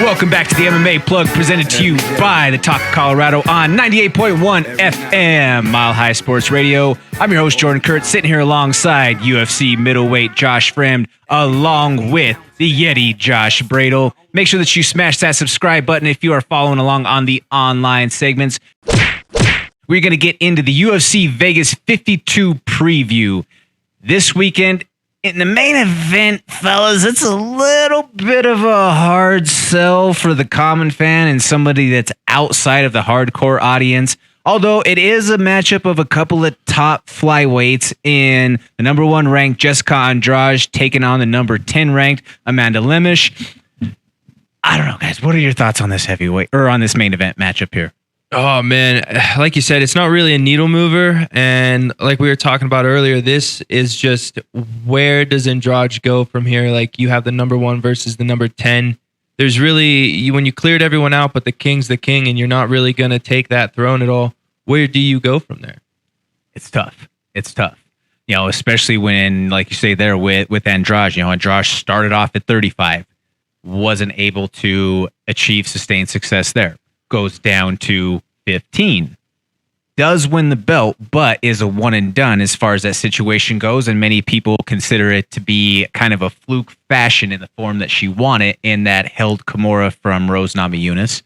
Welcome back to the MMA Plug, presented to you by the Talk of Colorado on 98.1 FM, Mile High Sports Radio. I'm your host, Jordan Kurtz, sitting here alongside UFC middleweight Josh Fremd, along with the Yeti Josh Bradle. Make sure that you smash that subscribe button if you are following along on the online segments. We're going to get into the UFC Vegas 52 preview this weekend. In the main event, fellas, it's a little bit of a hard sell for the common fan and somebody that's outside of the hardcore audience. Although it is a matchup of a couple of top flyweights in the number 1 ranked Jessica Andrade taking on the number 10 ranked Amanda Lemos. I don't know, guys. What are your thoughts on this heavyweight or on this main event matchup here? Oh, man. Like you said, it's not really a needle mover. And like we were talking about earlier, this is just where does Andrade go from here? Like you have the number 1 versus the number 10. There's really, when you cleared everyone out, but the king's the king and you're not really going to take that throne at all. Where do you go from there? It's tough. It's tough. You know, especially when, like you say there with Andrade, Andrade started off at 35, wasn't able to achieve sustained success there. Goes down to 15, does win the belt, but is a one and done as far as that situation goes. And many people consider it to be kind of a fluke fashion in the form that she won it in that held Kimura from Rose Namajunas.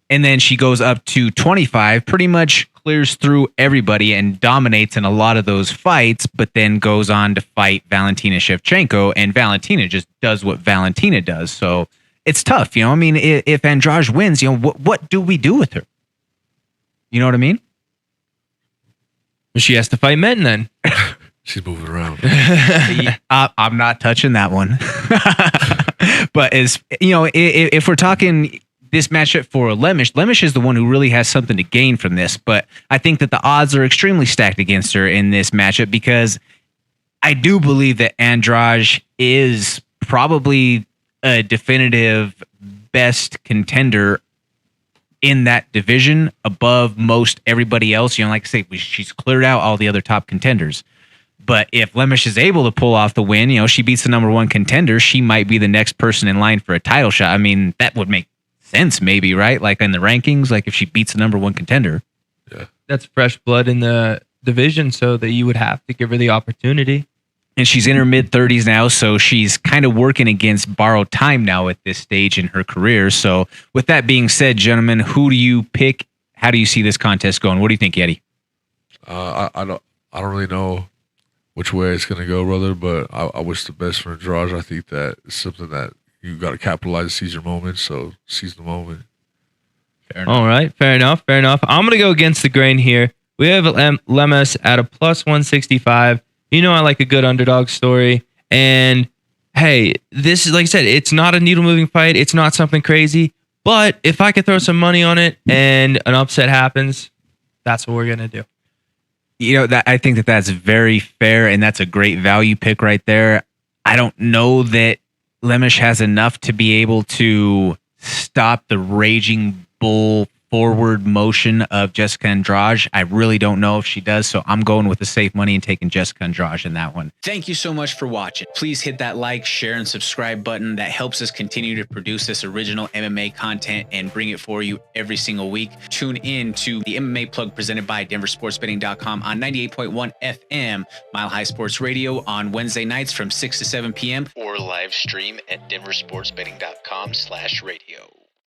And then she goes up to 25, pretty much clears through everybody and dominates in a lot of those fights, but then goes on to fight Valentina Shevchenko, and Valentina just does what Valentina does. So it's tough, I mean, if Andrade wins, what do we do with her? You know what I mean? She has to fight men then. She's moving around. I'm not touching that one. But if we're talking this matchup for Lemos is the one who really has something to gain from this. But I think that the odds are extremely stacked against her in this matchup because I do believe that Andrade is probably a definitive best contender in that division above most everybody else. Like I say, she's cleared out all the other top contenders. But if Lemos is able to pull off the win, she beats the number 1 contender, she might be the next person in line for a title shot. I mean, that would make sense maybe, right? Like in the rankings, like if she beats the number 1 contender. Yeah. That's fresh blood in the division, so that you would have to give her the opportunity. And she's in her mid-30s now, so she's kind of working against borrowed time now at this stage in her career. So with that being said, gentlemen, who do you pick? How do you see this contest going? What do you think, Yeti? I don't really know which way it's going to go, brother, but I wish the best for Andrade. I think that it's something that you got to capitalize, seize your moment, so seize the moment. All right, fair enough. I'm going to go against the grain here. We have Lemos at a plus 165. I like a good underdog story. And hey, this is, like I said, it's not a needle moving fight. It's not something crazy. But if I could throw some money on it and an upset happens, that's what we're going to do. I think that's very fair, and that's a great value pick right there. I don't know that Lemos has enough to be able to stop the raging bull forward motion of Jessica Andrade. I really don't know if she does, so I'm going with the safe money and taking Jessica Andrade in that one. Thank you so much for watching. Please hit that like, share, and subscribe button. That helps us continue to produce this original MMA content and bring it for you every single week. Tune in to the MMA Plug presented by DenverSportsBetting.com on 98.1 FM, Mile High Sports Radio on Wednesday nights from 6 to 7 p.m. or live stream at DenverSportsBetting.com/radio.